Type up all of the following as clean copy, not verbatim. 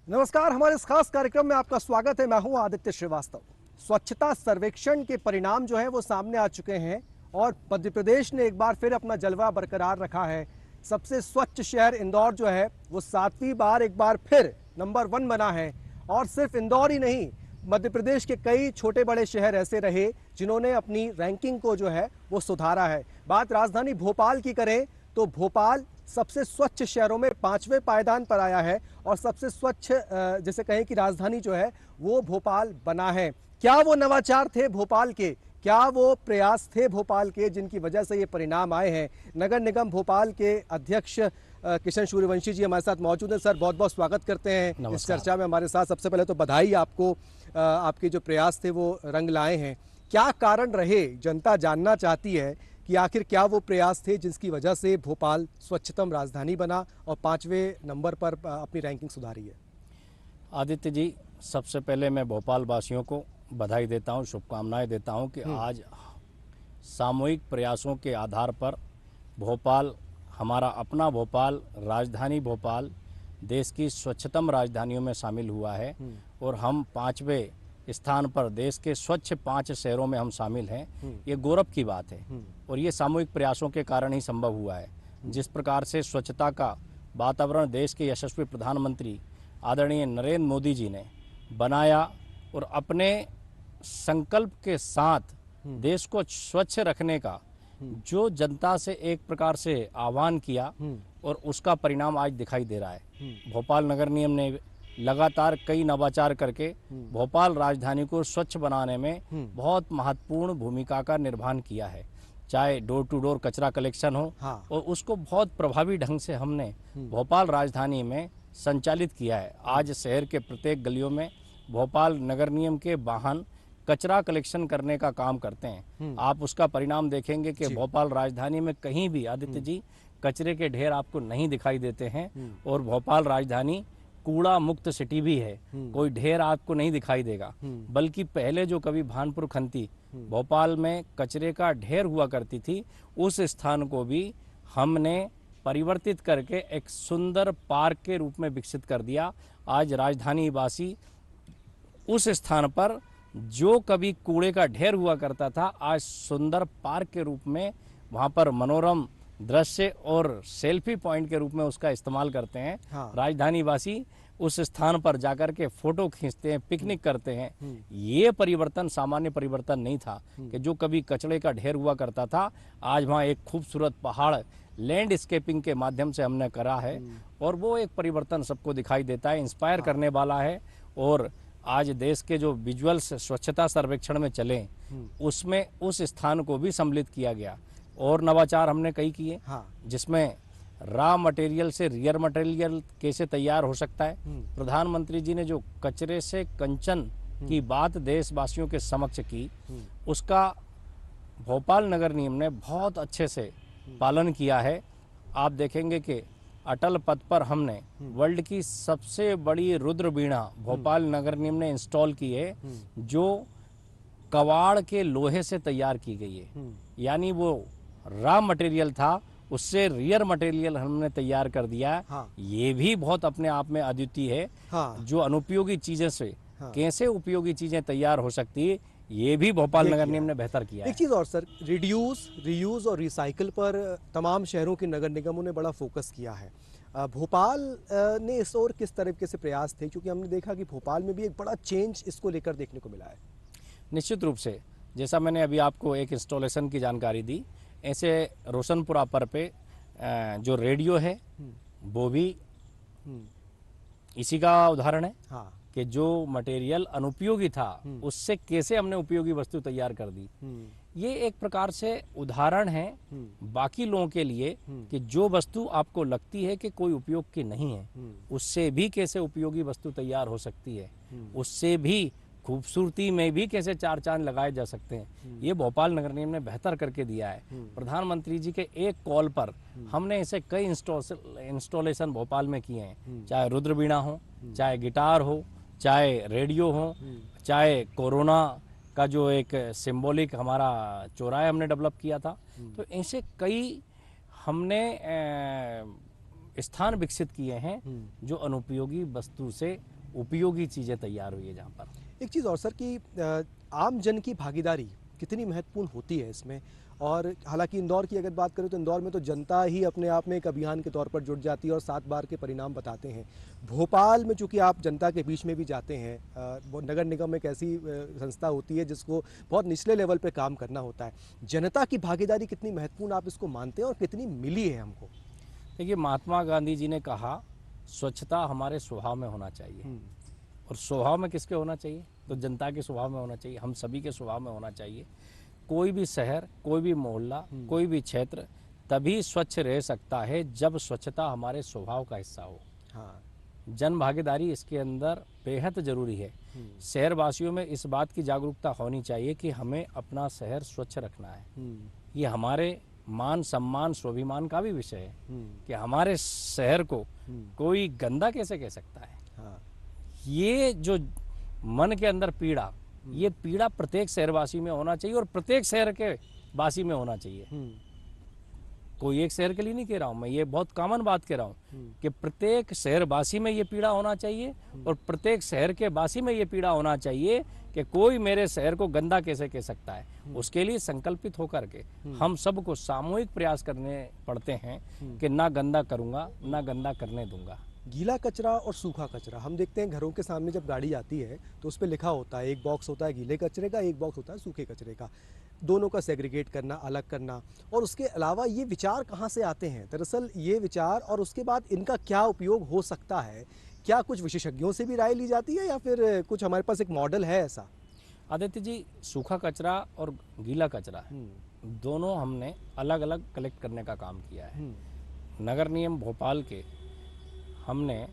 नमस्कार, हमारे इस खास कार्यक्रम में आपका स्वागत है। मैं हूं आदित्य श्रीवास्तव। स्वच्छता सर्वेक्षण के परिणाम जो है वो सामने आ चुके हैं और मध्य प्रदेश ने एक बार फिर अपना जलवा बरकरार रखा है। सबसे स्वच्छ शहर इंदौर जो है वो 7वीं बार एक बार फिर नंबर 1 बना है। और सिर्फ इंदौर ही नहीं, मध्य प्रदेश के कई छोटे बड़े शहर ऐसे रहे जिन्होंने अपनी रैंकिंग को जो है वो सुधारा है। बात राजधानी भोपाल की करें तो भोपाल सबसे स्वच्छ शहरों में 5वें पायदान पर आया है और सबसे स्वच्छ जैसे कहें कि राजधानी जो है वो भोपाल बना है। क्या वो नवाचार थे भोपाल के, क्या वो प्रयास थे भोपाल के जिनकी वजह से ये परिणाम आए हैं? नगर निगम भोपाल के अध्यक्ष किशन सूर्यवंशी जी हमारे साथ मौजूद हैं। सर, बहुत बहुत स्वागत करते हैं इस चर्चा में हमारे साथ। सबसे पहले तो बधाई आपको, आपके जो प्रयास थे वो रंग लाए हैं। क्या कारण रहे, जनता जानना चाहती है कि आखिर क्या वो प्रयास थे जिसकी वजह से भोपाल स्वच्छतम राजधानी बना और 5वें नंबर पर अपनी रैंकिंग सुधारी है? आदित्य जी, सबसे पहले मैं भोपाल वासियों को बधाई देता हूं, शुभकामनाएं देता हूं कि आज सामूहिक प्रयासों के आधार पर भोपाल, हमारा अपना भोपाल, राजधानी भोपाल देश की स्वच्छतम राजधानियों में शामिल हुआ है और हम 5वें स्थान पर देश के स्वच्छ 5 शहरों में हम शामिल हैं। ये गौरव की बात है और ये सामूहिक प्रयासों के कारण ही संभव हुआ है। जिस प्रकार से स्वच्छता का वातावरण देश के यशस्वी प्रधानमंत्री आदरणीय नरेंद्र मोदी जी ने बनाया और अपने संकल्प के साथ देश को स्वच्छ रखने का जो जनता से एक प्रकार से आह्वान किया और उसका परिणाम आज दिखाई दे रहा है। भोपाल नगर निगम ने लगातार कई नवाचार करके भोपाल राजधानी को स्वच्छ बनाने में बहुत महत्वपूर्ण भूमिका का निर्वहन किया है। चाहे डोर टू डोर कचरा कलेक्शन हो और उसको बहुत प्रभावी ढंग से हमने भोपाल राजधानी में संचालित किया है। आज शहर के प्रत्येक गलियों में भोपाल नगर निगम के वाहन कचरा कलेक्शन करने का काम करते हैं। आप उसका परिणाम देखेंगे कि भोपाल राजधानी में कहीं भी, आदित्य जी, कचरे के ढेर आपको नहीं दिखाई देते हैं और भोपाल राजधानी कूड़ा मुक्त सिटी भी है। कोई ढेर आपको नहीं दिखाई देगा, बल्कि पहले जो कभी भानपुर खंती भोपाल में कचरे का ढेर हुआ करती थी, उस स्थान को भी हमने परिवर्तित करके एक सुंदर पार्क के रूप में विकसित कर दिया। आज राजधानी वासी उस स्थान पर जो कभी कूड़े का ढेर हुआ करता था, आज सुंदर पार्क के रूप में वहां पर मनोरम दृश्य और सेल्फी पॉइंट के रूप में उसका इस्तेमाल करते हैं। राजधानी वासी उस स्थान पर जाकर के फोटो खींचते हैं, पिकनिक करते हैं। ये परिवर्तन सामान्य परिवर्तन नहीं था कि जो कभी कचरे का ढेर हुआ करता था, आज वहाँ एक खूबसूरत पहाड़ लैंडस्केपिंग के माध्यम से हमने करा है और वो एक परिवर्तन सबको दिखाई देता है, इंस्पायर करने वाला है। और आज देश के जो विजुअल्स स्वच्छता सर्वेक्षण में चले, उसमें उस स्थान को भी सम्मिलित किया गया। और नवाचार हमने कई किए, जिसमें रॉ मटेरियल से रियर मटेरियल कैसे तैयार हो सकता है। प्रधानमंत्री जी ने जो कचरे से कंचन की बात देशवासियों के समक्ष की, उसका भोपाल नगर निगम ने बहुत अच्छे से पालन किया है। आप देखेंगे कि अटल पथ पर हमने वर्ल्ड की सबसे बड़ी रुद्र वीणा भोपाल नगर निगम ने इंस्टॉल की है, जो कबाड़ के लोहे से तैयार की गई है। यानी वो रॉ मटेरियल था, उससे रियर मटेरियल हमने तैयार कर दिया। ये भी बहुत अपने आप में अद्वितीय है। जो अनुपयोगी चीजें से कैसे उपयोगी चीजें तैयार हो सकती है, ये भी भोपाल नगर निगम ने बेहतर किया है। एक चीज और सर, रिड्यूस, रीयूज और रिसाइकिल पर तमाम शहरों के नगर निगमों ने बड़ा फोकस किया है। भोपाल ने इस ओर किस तरीके से प्रयास थे, क्योंकि हमने देखा कि भोपाल में भी एक बड़ा चेंज इसको लेकर देखने को मिला है? निश्चित रूप से, जैसा मैंने अभी आपको एक इंस्टॉलेशन की जानकारी दी, ऐसे रोशनपुरा पर पे जो रेडियो है वो भी इसी का उदाहरण है कि जो मटेरियल अनुपयोगी था उससे कैसे हमने उपयोगी वस्तु तैयार कर दी। ये एक प्रकार से उदाहरण है बाकी लोगों के लिए कि जो वस्तु आपको लगती है कि कोई उपयोग की नहीं है, उससे भी कैसे उपयोगी वस्तु तैयार हो सकती है, उससे भी खूबसूरती में भी कैसे 4 चांद लगाए जा सकते हैं। ये भोपाल नगर निगम ने बेहतर करके दिया है। प्रधानमंत्री जी के एक कॉल पर हमने ऐसे कई इंस्टॉलेशन भोपाल में किए हैं, चाहे रुद्र वीणा हो, चाहे गिटार हो, चाहे रेडियो हो, चाहे कोरोना का जो एक सिंबॉलिक हमारा चौराहा हमने डेवलप किया था। तो ऐसे कई हमने स्थान विकसित किए हैं जो अनुपयोगी वस्तु से उपयोगी चीज़ें तैयार हुई है जहाँ पर। एक चीज़ और सर कि आम जन की भागीदारी कितनी महत्वपूर्ण होती है इसमें, और हालांकि इंदौर की अगर बात करें तो इंदौर में तो जनता ही अपने आप में एक अभियान के तौर पर जुट जाती है और 7 बार के परिणाम बताते हैं। भोपाल में चूंकि आप जनता के बीच में भी जाते हैं, वो नगर निगम एक ऐसी संस्था होती है जिसको बहुत निचले लेवल पे काम करना होता है। जनता की भागीदारी कितनी महत्वपूर्ण आप इसको मानते हैं और कितनी मिली है हमको? देखिए, महात्मा गांधी जी ने कहा स्वच्छता हमारे स्वभाव में होना चाहिए। और स्वभाव में किसके होना चाहिए? तो जनता के स्वभाव में होना चाहिए, हम सभी के स्वभाव में होना चाहिए। कोई भी शहर, कोई भी मोहल्ला, कोई भी क्षेत्र तभी स्वच्छ रह सकता है जब स्वच्छता हमारे स्वभाव का हिस्सा हो। हाँ। जन भागीदारी इसके अंदर बेहद जरूरी है। शहरवासियों में इस बात की जागरूकता होनी चाहिए कि हमें अपना शहर स्वच्छ रखना है। ये हमारे मान सम्मान स्वाभिमान का भी विषय है कि हमारे शहर को कोई गंदा कैसे कह सकता है। हाँ। ये जो मन के अंदर पीड़ा, ये पीड़ा प्रत्येक शहरवासी में होना चाहिए और प्रत्येक शहर के वासी में होना चाहिए। कोई एक शहर के लिए नहीं कह रहा हूँ मैं, ये बहुत कॉमन बात कह रहा हूँ कि प्रत्येक शहरवासी में ये पीड़ा होना चाहिए और प्रत्येक शहर के वासी में ये पीड़ा होना चाहिए कि कोई मेरे शहर को गंदा कैसे कह सकता है। उसके लिए संकल्पित होकर के हम सबको सामूहिक प्रयास करने पड़ते हैं कि ना गंदा करूँगा, ना गंदा करने दूंगा। गीला कचरा और सूखा कचरा हम देखते हैं घरों के सामने जब गाड़ी आती है तो उस पर लिखा होता है, एक बॉक्स होता है गीले कचरे का, एक बॉक्स होता है सूखे कचरे का। दोनों का सेग्रीगेट करना, अलग करना, और उसके अलावा ये विचार कहाँ से आते हैं? दरअसल ये विचार और उसके बाद इनका क्या उपयोग हो सकता है? क्या कुछ विशेषज्ञों से भी राय ली जाती है या फिर कुछ हमारे पास एक मॉडल है ऐसा? आदित्य जी, सूखा कचरा और गीला कचरा दोनों हमने अलग अलग कलेक्ट करने का काम किया है। नगर निगम भोपाल के हमने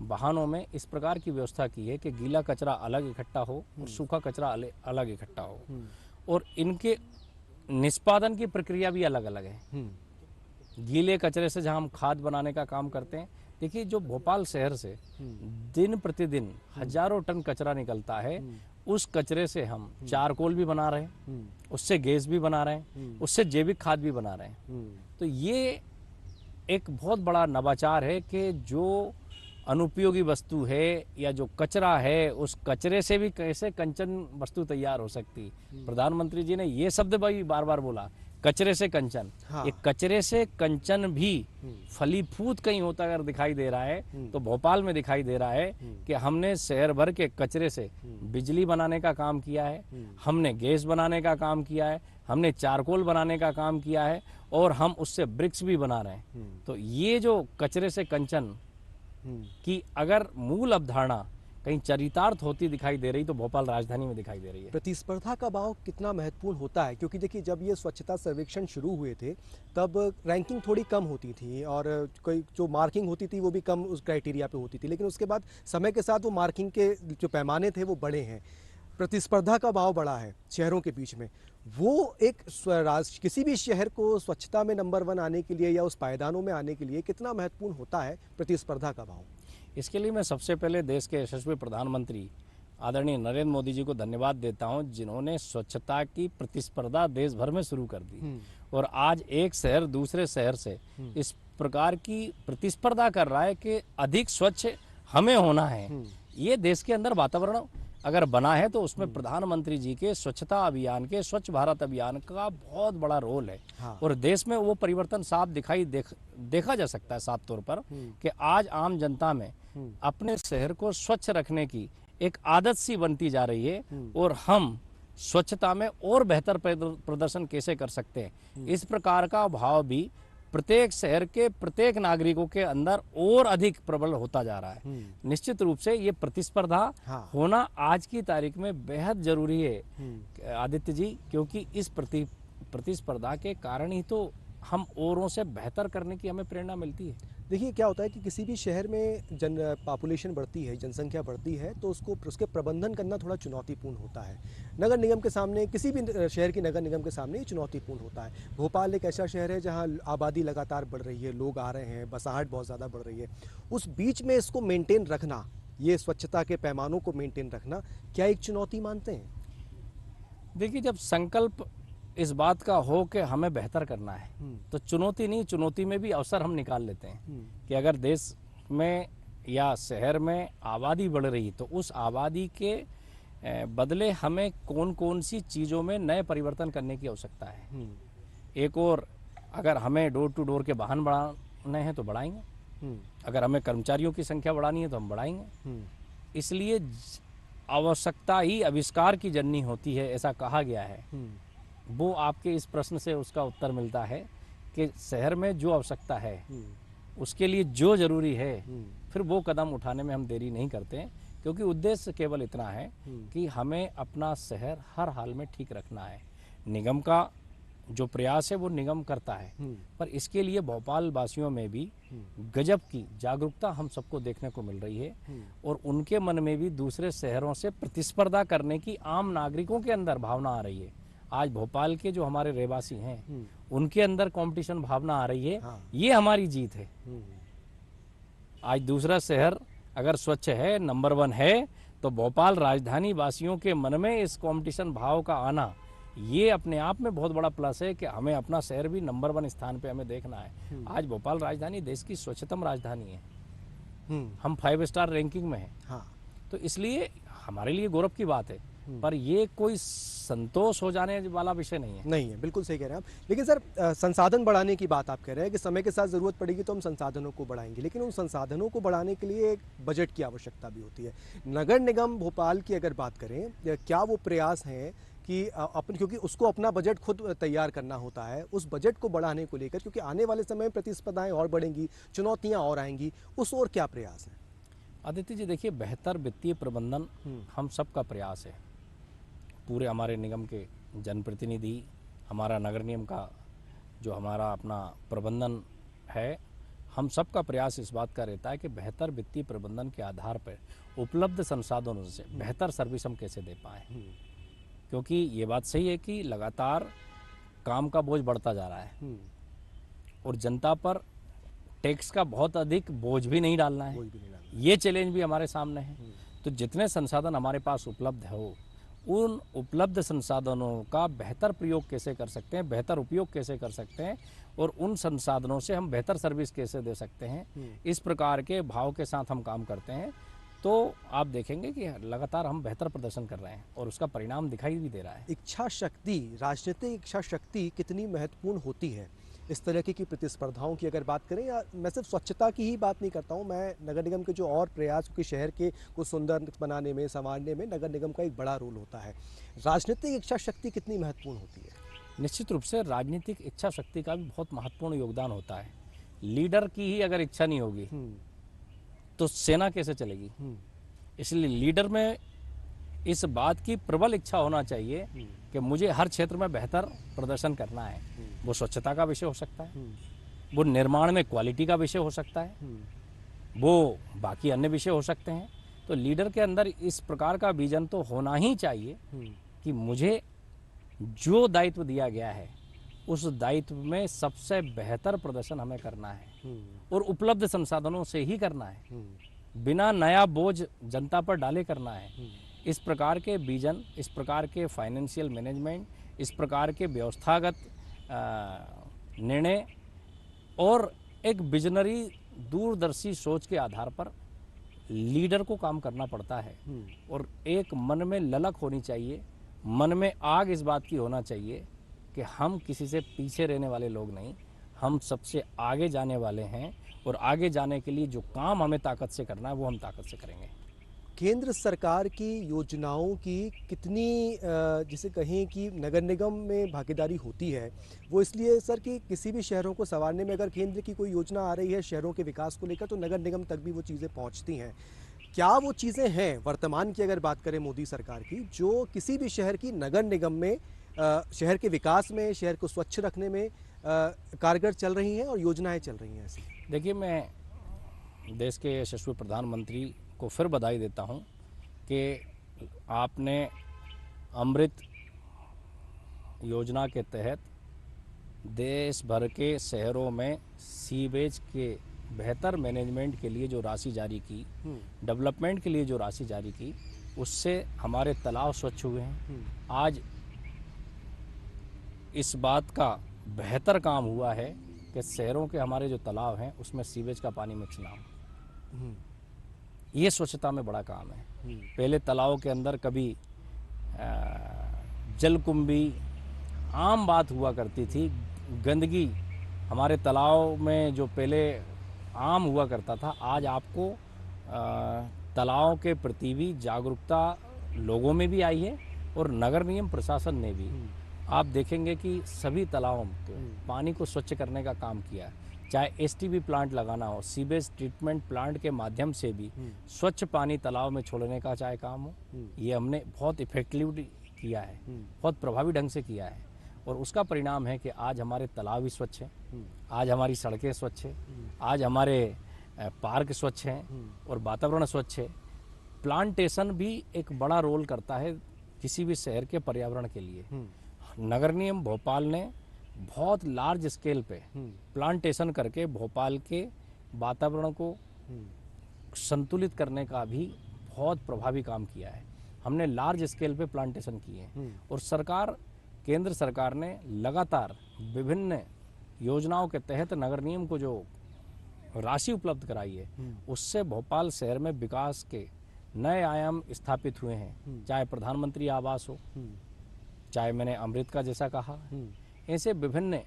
वाहनों में इस प्रकार की व्यवस्था की है कि गीला कचरा अलग इकट्ठा हो और सूखा कचरा अलग इकट्ठा हो, और इनके निष्पादन की प्रक्रिया भी अलग अलग है। गीले कचरे से जहां हम खाद बनाने का काम करते हैं, देखिए जो भोपाल शहर से दिन प्रतिदिन हजारों टन कचरा निकलता है, उस कचरे से हम चारकोल भी बना रहे हैं, उससे गैस भी बना रहे हैं, उससे जैविक खाद भी बना रहे हैं। तो ये एक बहुत बड़ा नवाचार है कि जो अनुपयोगी वस्तु है या जो कचरा है, उस कचरे से भी कैसे कंचन वस्तु तैयार हो सकती। प्रधानमंत्री जी ने ये शब्द भाई बार बार बोला, कचरे से कंचन। हाँ। ये कचरे से कंचन भी फलीफूत कहीं होता अगर दिखाई दे रहा है तो भोपाल में दिखाई दे रहा है कि हमने शहर भर के कचरे से बिजली बनाने का काम किया है, हमने गैस बनाने का काम किया है, हमने चारकोल बनाने का काम किया है, और हम उससे ब्रिक्स भी बना रहे हैं। तो ये जो कचरे से कंचन की अगर मूल अवधारणा कहीं चरितार्थ होती दिखाई दे रही तो भोपाल राजधानी में दिखाई दे रही है। प्रतिस्पर्धा का भाव कितना महत्वपूर्ण होता है, क्योंकि देखिए जब ये स्वच्छता सर्वेक्षण शुरू हुए थे तब रैंकिंग थोड़ी कम होती थी और कोई जो मार्किंग होती थी वो भी कम उस क्राइटेरिया पे होती थी, लेकिन उसके बाद समय के साथ वो मार्किंग के जो पैमाने थे वो बड़े हैं। प्रतिस्पर्धा का भाव बढ़ा है शहरों के बीच में। वो एक किसी भी शहर को स्वच्छता में नंबर 1 आने के लिए या उस पायदानों में आने के लिए कितना महत्वपूर्ण होता है प्रतिस्पर्धा का भाव? इसके लिए मैं सबसे पहले देश के यशस्वी प्रधानमंत्री आदरणीय नरेंद्र मोदी जी को धन्यवाद देता हूं, जिन्होंने स्वच्छता की प्रतिस्पर्धा देश भर में शुरू कर दी और आज एक शहर दूसरे शहर से इस प्रकार की प्रतिस्पर्धा कर रहा है कि अधिक स्वच्छ हमें होना है। ये देश के अंदर वातावरण अगर बना है तो उसमें प्रधानमंत्री जी के स्वच्छता अभियान के स्वच्छ भारत अभियान का बहुत बड़ा रोल है। हाँ। और देश में वो परिवर्तन साफ देखा जा सकता है साफ तौर पर कि आज आम जनता में अपने शहर को स्वच्छ रखने की एक आदत सी बनती जा रही है और हम स्वच्छता में और बेहतर प्रदर्शन कैसे कर सकते हैं, इस प्रकार का भाव भी प्रत्येक शहर के प्रत्येक नागरिकों के अंदर और अधिक प्रबल होता जा रहा है। निश्चित रूप से ये प्रतिस्पर्धा होना आज की तारीख में बेहद जरूरी है आदित्य जी, क्योंकि इस प्रतिस्पर्धा के कारण ही तो हम औरों से बेहतर करने की हमें प्रेरणा मिलती है। देखिए क्या होता है कि किसी भी शहर में पॉपुलेशन बढ़ती है, जनसंख्या बढ़ती है, तो उसके प्रबंधन करना थोड़ा चुनौतीपूर्ण होता है। नगर निगम के सामने, किसी भी शहर की नगर निगम के सामने ये चुनौतीपूर्ण होता है। भोपाल एक ऐसा शहर है जहाँ आबादी लगातार बढ़ रही है, लोग आ रहे हैं, बसाहट बहुत ज़्यादा बढ़ रही है। उस बीच में इसको मेंटेन रखना, ये स्वच्छता के पैमानों को मेंटेन रखना, क्या एक चुनौती मानते हैं? देखिए, जब संकल्प इस बात का हो कि हमें बेहतर करना है तो चुनौती नहीं, चुनौती में भी अवसर हम निकाल लेते हैं कि अगर देश में या शहर में आबादी बढ़ रही, तो उस आबादी के बदले हमें कौन कौन सी चीज़ों में नए परिवर्तन करने की आवश्यकता है। एक और, अगर हमें डोर टू डोर के वाहन बढ़ाने हैं तो बढ़ाएंगे, अगर हमें कर्मचारियों की संख्या बढ़ानी है तो हम बढ़ाएंगे। इसलिए आवश्यकता ही आविष्कार की जननी होती है, ऐसा कहा गया है। वो आपके इस प्रश्न से उसका उत्तर मिलता है कि शहर में जो आवश्यकता है उसके लिए जो ज़रूरी है, फिर वो कदम उठाने में हम देरी नहीं करते हैं, क्योंकि उद्देश्य केवल इतना है कि हमें अपना शहर हर हाल में ठीक रखना है। निगम का जो प्रयास है वो निगम करता है, पर इसके लिए भोपाल वासियों में भी गजब की जागरूकता हम सबको देखने को मिल रही है, और उनके मन में भी दूसरे शहरों से प्रतिस्पर्धा करने की आम नागरिकों के अंदर भावना आ रही है। आज भोपाल के जो हमारे रहवासी हैं उनके अंदर कंपटीशन भावना आ रही है। ये हमारी जीत है। आज दूसरा शहर अगर स्वच्छ है, नंबर 1 है, तो भोपाल राजधानी वासियों के मन में इस कंपटीशन भाव का आना, ये अपने आप में बहुत बड़ा प्लस है कि हमें अपना शहर भी नंबर 1 स्थान पे हमें देखना है। आज भोपाल राजधानी देश की स्वच्छतम राजधानी है। हम 5 स्टार रैंकिंग में हैं। तो इसलिए हमारे लिए गौरव की बात है, पर ये कोई संतोष हो जाने वाला विषय नहीं है। बिल्कुल सही कह रहे हैं आप। लेकिन सर, संसाधन बढ़ाने की बात आप कह रहे हैं कि समय के साथ ज़रूरत पड़ेगी तो हम संसाधनों को बढ़ाएंगे, लेकिन उन संसाधनों को बढ़ाने के लिए एक बजट की आवश्यकता भी होती है। नगर निगम भोपाल की अगर बात करें, क्या वो प्रयास हैं कि क्योंकि उसको अपना बजट खुद तैयार करना होता है, उस बजट को बढ़ाने को लेकर, क्योंकि आने वाले समय में प्रतिस्पर्धाएं और बढ़ेंगी, चुनौतियां और आएंगी, उस ओर क्या प्रयास है? आदित्य जी, देखिए, बेहतर वित्तीय प्रबंधन हम सबका प्रयास है। पूरे हमारे निगम के जनप्रतिनिधि, हमारा नगर निगम का जो हमारा अपना प्रबंधन है, हम सबका प्रयास इस बात का रहता है कि बेहतर वित्तीय प्रबंधन के आधार पर उपलब्ध संसाधनों से बेहतर सर्विस हम कैसे दे पाएँ। क्योंकि ये बात सही है कि लगातार काम का बोझ बढ़ता जा रहा है और जनता पर टैक्स का बहुत अधिक बोझ भी नहीं डालना है। ये चैलेंज भी हमारे सामने है। तो जितने संसाधन हमारे पास उपलब्ध हो, उन उपलब्ध संसाधनों का बेहतर प्रयोग कैसे कर सकते हैं, बेहतर उपयोग कैसे कर सकते हैं, और उन संसाधनों से हम बेहतर सर्विस कैसे दे सकते हैं, इस प्रकार के भाव के साथ हम काम करते हैं। तो आप देखेंगे कि लगातार हम बेहतर प्रदर्शन कर रहे हैं और उसका परिणाम दिखाई भी दे रहा है। इच्छा शक्ति, राजनीतिक इच्छा शक्ति कितनी महत्वपूर्ण होती है इस तरह की प्रतिस्पर्धाओं की अगर बात करें? या मैं सिर्फ स्वच्छता की ही बात नहीं करता हूं, मैं नगर निगम के जो और प्रयास, क्योंकि शहर के को सुंदर बनाने में, संवारने में नगर निगम का एक बड़ा रोल होता है। राजनीतिक इच्छा शक्ति कितनी महत्वपूर्ण होती है? निश्चित रूप से राजनीतिक इच्छा शक्ति का भी बहुत महत्वपूर्ण योगदान होता है। लीडर की ही अगर इच्छा नहीं होगी तो सेना कैसे चलेगी? इसलिए लीडर में इस बात की प्रबल इच्छा होना चाहिए कि मुझे हर क्षेत्र में बेहतर प्रदर्शन करना है। वो स्वच्छता का विषय हो सकता है, वो निर्माण में क्वालिटी का विषय हो सकता है, वो बाकी अन्य विषय हो सकते हैं। तो लीडर के अंदर इस प्रकार का विजन तो होना ही चाहिए कि मुझे जो दायित्व दिया गया है उस दायित्व में सबसे बेहतर प्रदर्शन हमें करना है और उपलब्ध संसाधनों से ही करना है, बिना नया बोझ जनता पर डाले करना है। इस प्रकार के विजन, इस प्रकार के फाइनेंशियल मैनेजमेंट, इस प्रकार के व्यवस्थागत निर्णय और एक विजनरी दूरदर्शी सोच के आधार पर लीडर को काम करना पड़ता है। और एक मन में ललक होनी चाहिए, मन में आग इस बात की होना चाहिए कि हम किसी से पीछे रहने वाले लोग नहीं, हम सबसे आगे जाने वाले हैं, और आगे जाने के लिए जो काम हमें ताकत से करना है वो हम ताकत से करेंगे। केंद्र सरकार की योजनाओं की कितनी जिसे कहें कि नगर निगम में भागीदारी होती है? वो इसलिए सर कि किसी भी शहरों को संवारने में अगर केंद्र की कोई योजना आ रही है शहरों के विकास को लेकर, तो नगर निगम तक भी वो चीज़ें पहुंचती हैं। क्या वो चीज़ें हैं वर्तमान की अगर बात करें मोदी सरकार की, जो किसी भी शहर की नगर निगम में शहर के विकास में, शहर को स्वच्छ रखने में कारगर चल रही हैं और योजनाएं चल रही हैं ऐसी? देखिए, मैं देश के यशस्वी प्रधानमंत्री को फिर बधाई देता हूं कि आपने अमृत योजना के तहत देश भर के शहरों में सीवेज के बेहतर मैनेजमेंट के लिए जो राशि जारी की, डेवलपमेंट के लिए जो राशि जारी की, उससे हमारे तालाब स्वच्छ हुए हैं। आज इस बात का बेहतर काम हुआ है कि शहरों के हमारे जो तालाब हैं उसमें सीवेज का पानी मिक्स ना हो। ये स्वच्छता में बड़ा काम है। पहले तालाबों के अंदर कभी जलकुंभी आम बात हुआ करती थी। गंदगी हमारे तालाब में जो पहले आम हुआ करता था, आज आपको तालाबों के प्रति भी जागरूकता लोगों में भी आई है और नगर निगम प्रशासन ने भी। आप देखेंगे कि सभी तालाबों को पानी को स्वच्छ करने का काम किया है। चाहे एसटीपी प्लांट लगाना हो, सीवेज ट्रीटमेंट प्लांट के माध्यम से भी स्वच्छ पानी तालाब में छोड़ने का चाहे काम हो, ये हमने बहुत इफेक्टिवली किया है, बहुत प्रभावी ढंग से किया है। और उसका परिणाम है कि आज हमारे तालाब भी स्वच्छ हैं, आज हमारी सड़कें स्वच्छ हैं, आज हमारे पार्क स्वच्छ हैं और वातावरण स्वच्छ है। प्लांटेशन भी एक बड़ा रोल करता है किसी भी शहर के पर्यावरण के लिए। नगर निगम भोपाल ने बहुत लार्ज स्केल पे प्लांटेशन करके भोपाल के वातावरण को संतुलित करने का भी बहुत प्रभावी काम किया है। हमने लार्ज स्केल पे प्लांटेशन किए हैं और सरकार, केंद्र सरकार ने लगातार विभिन्न योजनाओं के तहत नगर निगम को जो राशि उपलब्ध कराई है, उससे भोपाल शहर में विकास के नए आयाम स्थापित हुए हैं। चाहे प्रधानमंत्री आवास हो, चाहे मैंने अमृत का जैसा कहा, ऐसे विभिन्न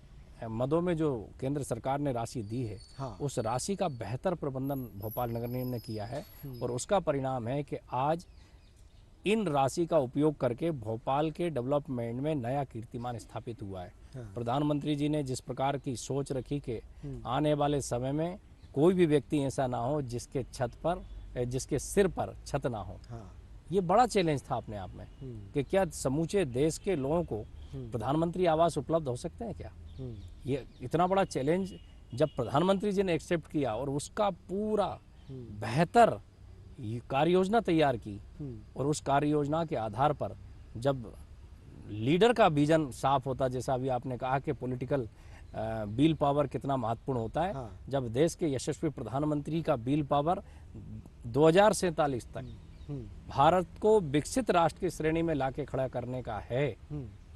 मदों में जो केंद्र सरकार ने राशि दी है, उस राशि का बेहतर प्रबंधन भोपाल नगर निगम ने किया है और उसका परिणाम है कि आज इन राशि का उपयोग करके भोपाल के डेवलपमेंट में नया कीर्तिमान स्थापित हुआ है। प्रधानमंत्री जी ने जिस प्रकार की सोच रखी कि आने वाले समय में कोई भी व्यक्ति ऐसा ना हो जिसके छत पर, जिसके सिर पर छत ना हो। ये बड़ा चैलेंज था अपने आप में कि क्या समूचे देश के लोगों को प्रधानमंत्री आवास उपलब्ध हो सकते हैं क्या? ये इतना बड़ा चैलेंज जब प्रधानमंत्री जी ने एक्सेप्ट किया और उसका पूरा बेहतर कार्य योजना तैयार की और उस कार्य योजना के आधार पर जब लीडर का विजन साफ होता, जैसा अभी आपने कहा कि पॉलिटिकल बिल पावर कितना महत्वपूर्ण होता है, जब देश के यशस्वी प्रधानमंत्री का बिल पावर 2047 तक भारत को विकसित राष्ट्र की श्रेणी में लाके खड़ा करने का है,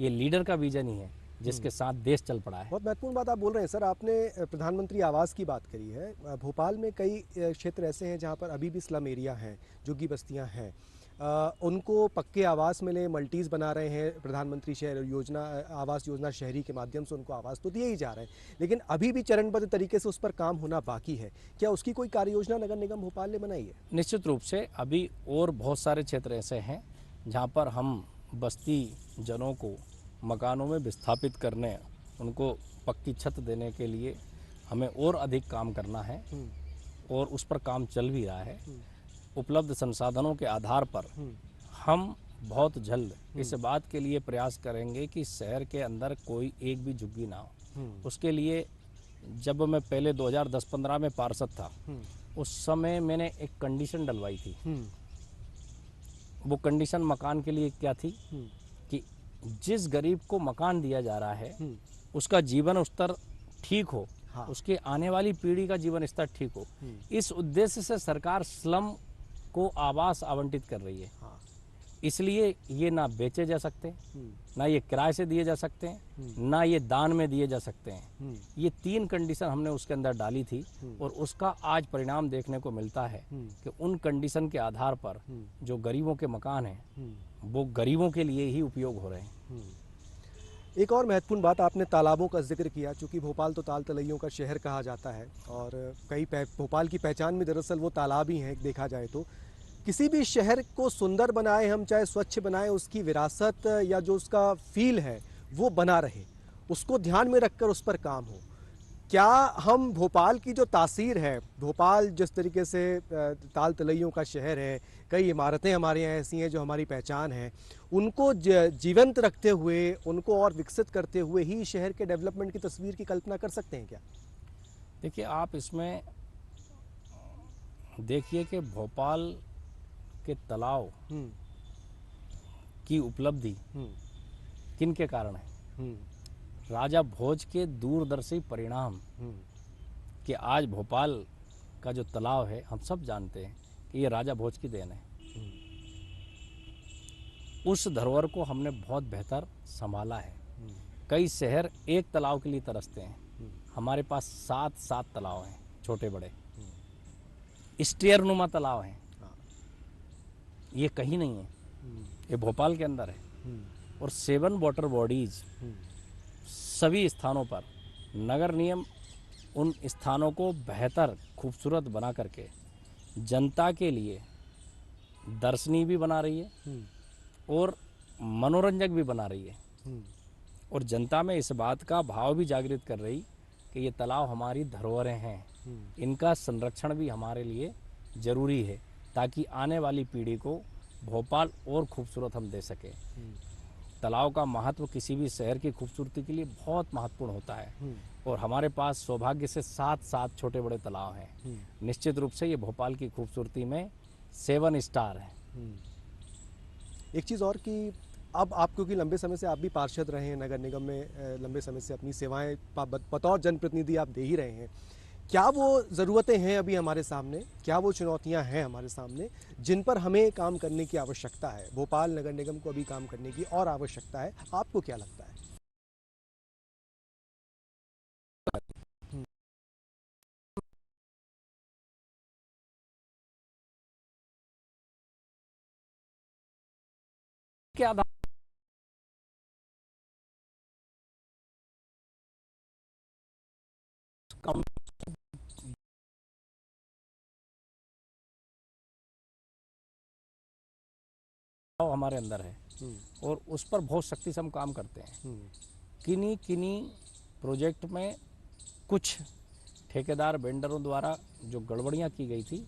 ये लीडर का विजन ही है जिसके साथ देश चल पड़ा है। बहुत महत्वपूर्ण बात आप बोल रहे हैं सर। आपने प्रधानमंत्री आवास की बात करी है। भोपाल में कई क्षेत्र ऐसे हैं जहां पर अभी भी स्लम एरिया हैं, झुग्गी बस्तियां हैं, उनको पक्के आवास मिले, मल्टीज़ बना रहे हैं। प्रधानमंत्री शहर योजना, आवास योजना शहरी के माध्यम से उनको आवास तो दिए ही जा रहे हैं, लेकिन अभी भी चरणबद्ध तरीके से उस पर काम होना बाकी है। क्या उसकी कोई कार्य योजना नगर निगम भोपाल ने बनाई है? निश्चित रूप से अभी और बहुत सारे क्षेत्र ऐसे हैं जहाँ पर हम बस्ती जनों को मकानों में विस्थापित करने, उनको पक्की छत देने के लिए हमें और अधिक काम करना है और उस पर काम चल भी रहा है। उपलब्ध संसाधनों के आधार पर हम बहुत जल्द इस बात के लिए प्रयास करेंगे कि शहर के अंदर कोई एक भी झुग्गी ना हो। उसके लिए जब मैं पहले 2010-15 में पार्षद था, उस समय मैंने एक कंडीशन डलवाई थी। वो कंडीशन मकान के लिए क्या थी कि जिस गरीब को मकान दिया जा रहा है उसका जीवन स्तर ठीक हो, उसके आने वाली पीढ़ी का जीवन स्तर ठीक हो। इस उद्देश्य से सरकार स्लम को आवास आवंटित कर रही है। इसलिए ये ना बेचे जा सकते, ना ये किराए से दिए जा सकते हैं, ना ये दान में दिए जा सकते हैं। ये 3 कंडीशन हमने उसके अंदर डाली थी और उसका आज परिणाम देखने को मिलता है कि उन कंडीशन के आधार पर जो गरीबों के मकान हैं वो गरीबों के लिए ही उपयोग हो रहे हैं। एक और महत्वपूर्ण बात, आपने तालाबों का जिक्र किया। चूँकि भोपाल तो ताल तलैयों का शहर कहा जाता है और कई भोपाल की पहचान में दरअसल वो तालाब ही हैं। देखा जाए तो किसी भी शहर को सुंदर बनाए हम, चाहे स्वच्छ बनाए, उसकी विरासत या जो उसका फील है वो बना रहे, उसको ध्यान में रखकर उस पर काम हो। क्या हम भोपाल की जो तासीर है, भोपाल जिस तरीके से ताल तलैयों का शहर है, कई इमारतें हमारे यहाँ ऐसी हैं जो हमारी पहचान है, उनको जीवंत रखते हुए, उनको और विकसित करते हुए ही शहर के डेवलपमेंट की तस्वीर की कल्पना कर सकते हैं क्या? देखिए, आप इसमें देखिए कि भोपाल के तालाब की उपलब्धि किन के कारण है? राजा भोज के दूरदर्शी परिणाम कि आज भोपाल का जो तालाब है, हम सब जानते हैं कि ये राजा भोज की देन है। उस धरोहर को हमने बहुत बेहतर संभाला है। कई शहर एक तालाब के लिए तरसते हैं, हमारे पास 7 तालाब हैं, छोटे बड़े स्टेयरनुमा तालाब हैं। ये कहीं नहीं है, ये भोपाल के अंदर है। और 7 वाटर बॉडीज सभी स्थानों पर नगर निगम उन स्थानों को बेहतर खूबसूरत बना करके जनता के लिए दर्शनीय भी बना रही है और मनोरंजक भी बना रही है। और जनता में इस बात का भाव भी जागृत कर रही कि ये तालाब हमारी धरोहरें हैं, इनका संरक्षण भी हमारे लिए ज़रूरी है, ताकि आने वाली पीढ़ी को भोपाल और खूबसूरत हम दे सकें। तालाब का महत्व किसी भी शहर की खूबसूरती के लिए बहुत महत्वपूर्ण होता है और हमारे पास सौभाग्य से 7 छोटे बड़े तालाब हैं। निश्चित रूप से ये भोपाल की खूबसूरती में 7 स्टार है। एक चीज़ और कि अब आप, क्योंकि लंबे समय से आप भी पार्षद रहे हैं नगर निगम में, लंबे समय से अपनी सेवाएं बतौर जनप्रतिनिधि आप दे ही रहे हैं, क्या वो ज़रूरतें हैं अभी हमारे सामने, क्या वो चुनौतियां हैं हमारे सामने जिन पर हमें काम करने की आवश्यकता है? भोपाल नगर निगम को अभी काम करने की और आवश्यकता है, आपको क्या लगता है? के आधार कम हमारे अंदर है और उस पर बहुत सख्ती से हम काम करते हैं। किन्हीं प्रोजेक्ट में कुछ ठेकेदार वेंडरों द्वारा जो गड़बड़ियां की गई थी,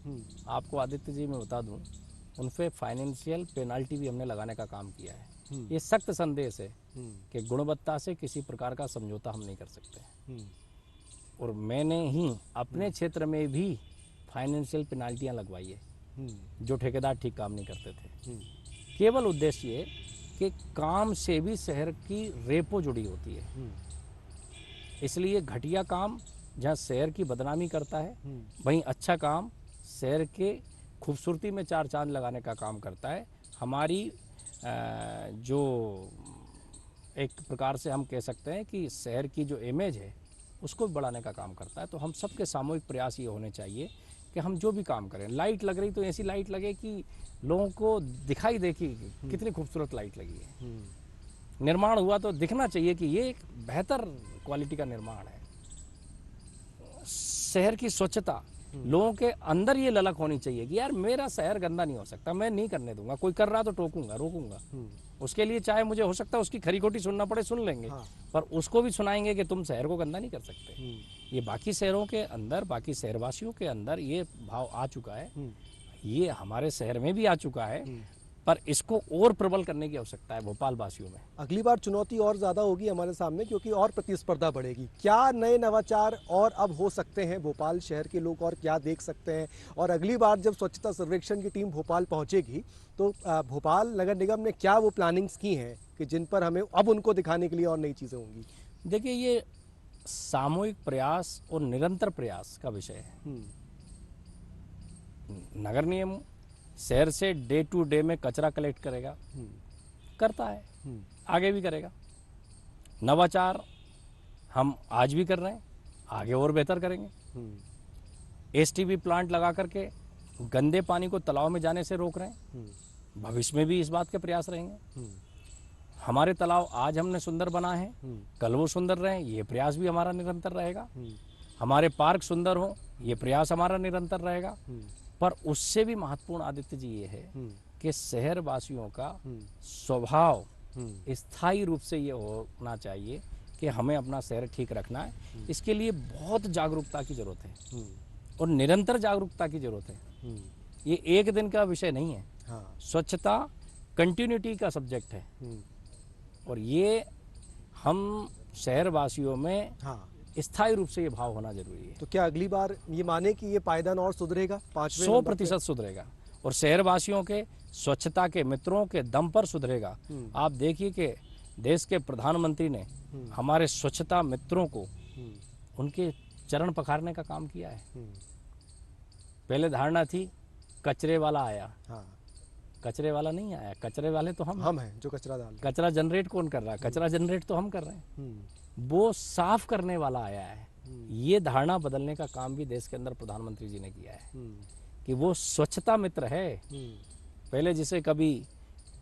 आपको आदित्य जी मैं बता दूं, उन पे फाइनेंशियल पेनाल्टी भी हमने लगाने का काम किया है। ये सख्त संदेश है कि गुणवत्ता से किसी प्रकार का समझौता हम नहीं कर सकते। और मैंने ही अपने क्षेत्र में भी फाइनेंशियल पेनाल्टियां लगवाई है जो ठेकेदार ठीक काम नहीं करते थे। केवल उद्देश्य ये कि काम से भी शहर की रेपो जुड़ी होती है, इसलिए घटिया काम जहाँ शहर की बदनामी करता है, वहीं अच्छा काम शहर के खूबसूरती में 4 चांद लगाने का काम करता है। हमारी जो एक प्रकार से हम कह सकते हैं कि शहर की जो इमेज है उसको बढ़ाने का काम करता है। तो हम सबके सामूहिक प्रयास ये होने चाहिए कि हम जो भी काम करें, लाइट लग रही तो ऐसी लाइट लगे कि लोगों को दिखाई दे कि कितनी खूबसूरत लाइट लगी है। निर्माण हुआ तो दिखना चाहिए कि ये एक बेहतर क्वालिटी का निर्माण है। शहर की स्वच्छता, लोगों के अंदर ये ललक होनी चाहिए कि यार मेरा शहर गंदा नहीं हो सकता, मैं नहीं करने दूंगा, कोई कर रहा तो टोकूंगा, रोकूंगा। उसके लिए चाहे मुझे हो सकता है उसकी खरी खोटी सुनना पड़े, सुन लेंगे, पर उसको भी सुनाएंगे कि तुम शहर को गंदा नहीं कर सकते। ये बाकी शहरों के अंदर, बाकी शहरवासियों के अंदर ये भाव आ चुका है, ये हमारे शहर में भी आ चुका है, पर इसको और प्रबल करने की आवश्यकता है भोपाल वासियों में। अगली बार चुनौती और ज़्यादा होगी हमारे सामने, क्योंकि और प्रतिस्पर्धा बढ़ेगी। क्या नए नवाचार और अब हो सकते हैं, भोपाल शहर के लोग और क्या देख सकते हैं? और अगली बार जब स्वच्छता सर्वेक्षण की टीम भोपाल पहुंचेगी तो भोपाल नगर निगम ने क्या वो प्लानिंग्स की हैं कि जिन पर हमें अब उनको दिखाने के लिए और नई चीज़ें होंगी? देखिए, ये सामूहिक प्रयास और निरंतर प्रयास का विषय है। नगर निगम शहर से डे टू डे में कचरा कलेक्ट करेगा, करता है, आगे भी करेगा। नवाचार हम आज भी कर रहे हैं, आगे और बेहतर करेंगे। एसटीपी प्लांट लगा करके गंदे पानी को तालाब में जाने से रोक रहे हैं, भविष्य में भी इस बात के प्रयास रहेंगे। हमारे तालाब आज हमने सुंदर बनाए हैं, कल वो सुंदर रहें, ये प्रयास भी हमारा निरंतर रहेगा। हमारे पार्क सुंदर हो, ये प्रयास हमारा निरंतर रहेगा। पर उससे भी महत्वपूर्ण आदित्य जी ये है कि शहर वासियों का स्वभाव स्थायी रूप से ये होना चाहिए कि हमें अपना शहर ठीक रखना है। इसके लिए बहुत जागरूकता की जरूरत है और निरंतर जागरूकता की जरूरत है। ये एक दिन का विषय नहीं है। स्वच्छता कंटिन्यूटी का सब्जेक्ट है और ये हम शहर वासियों में स्थायी रूप से ये भाव होना जरूरी है। तो क्या अगली बार ये माने कि ये पायदान और सुधरेगा? 100% सुधरेगा और शहरवासियों के स्वच्छता के मित्रों के दम पर सुधरेगा। आप देखिए कि देश के प्रधानमंत्री ने हमारे स्वच्छता मित्रों को उनके चरण पखारने का काम किया है। पहले धारणा थी कचरे वाला आया, कचरे वाला नहीं आया, कचरे वाले तो हम हैं जो कचरा डाल। कचरा जनरेट कौन कर रहा है? कचरा जनरेट तो हम कर रहे हैं। वो साफ करने वाला आया है। ये धारणा बदलने का काम भी देश के अंदर प्रधानमंत्री जी ने किया है कि वो स्वच्छता मित्र है। पहले जिसे कभी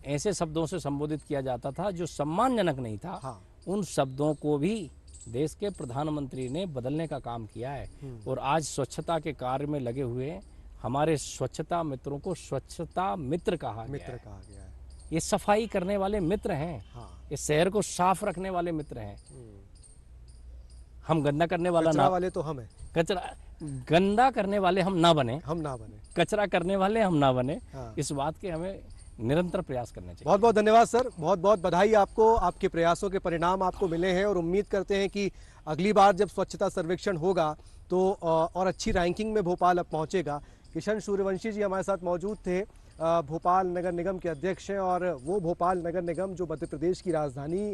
ऐसे शब्दों से संबोधित किया जाता था जो सम्मानजनक नहीं था, हाँ। उन शब्दों को भी देश के प्रधानमंत्री ने बदलने का काम किया है। और आज स्वच्छता के कार्य में लगे हुए हमारे स्वच्छता मित्रों को स्वच्छता मित्र कहा गया है। कहा गया है। ये सफाई करने वाले मित्र हैं, हाँ। ये शहर को साफ रखने वाले मित्र हैं। हम गंदा करने वाला कचरा ना, वाले तो हम हैं, कचरा गंदा करने वाले हम ना बने, हम ना बने। कचरा करने वाले हम ना बने। हाँ। इस बात के हमें निरंतर प्रयास करने चाहिए। बहुत बहुत धन्यवाद सर, बहुत बहुत बधाई आपको, आपके प्रयासों के परिणाम आपको मिले हैं और उम्मीद करते हैं कि अगली बार जब स्वच्छता सर्वेक्षण होगा तो और अच्छी रैंकिंग में भोपाल अब पहुंचेगा। किशन सूर्यवंशी जी हमारे साथ मौजूद थे, भोपाल नगर निगम के अध्यक्ष हैं और वो भोपाल नगर निगम जो मध्य प्रदेश की राजधानी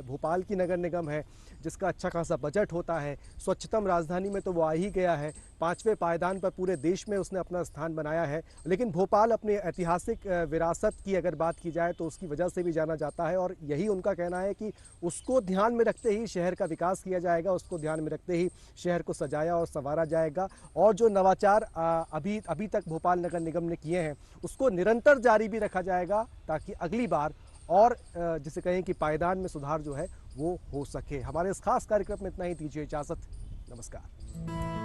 भोपाल की नगर निगम है, जिसका अच्छा खासा बजट होता है, स्वच्छतम राजधानी में तो वो आ ही गया है, 5वें पायदान पर पूरे देश में उसने अपना स्थान बनाया है। लेकिन भोपाल अपने ऐतिहासिक विरासत की अगर बात की जाए तो उसकी वजह से भी जाना जाता है और यही उनका कहना है कि उसको ध्यान में रखते ही शहर का विकास किया जाएगा, उसको ध्यान में रखते ही शहर को सजाया और संवारा जाएगा। और जो नवाचार अभी तक भोपाल नगर निगम ने किए हैं उसको निरंतर जारी भी रखा जाएगा ताकि अगली बार और जिसे कहें कि पायदान में सुधार जो है वो हो सके। हमारे इस खास कार्यक्रम में इतना ही, दीजिए इजाज़त, नमस्कार।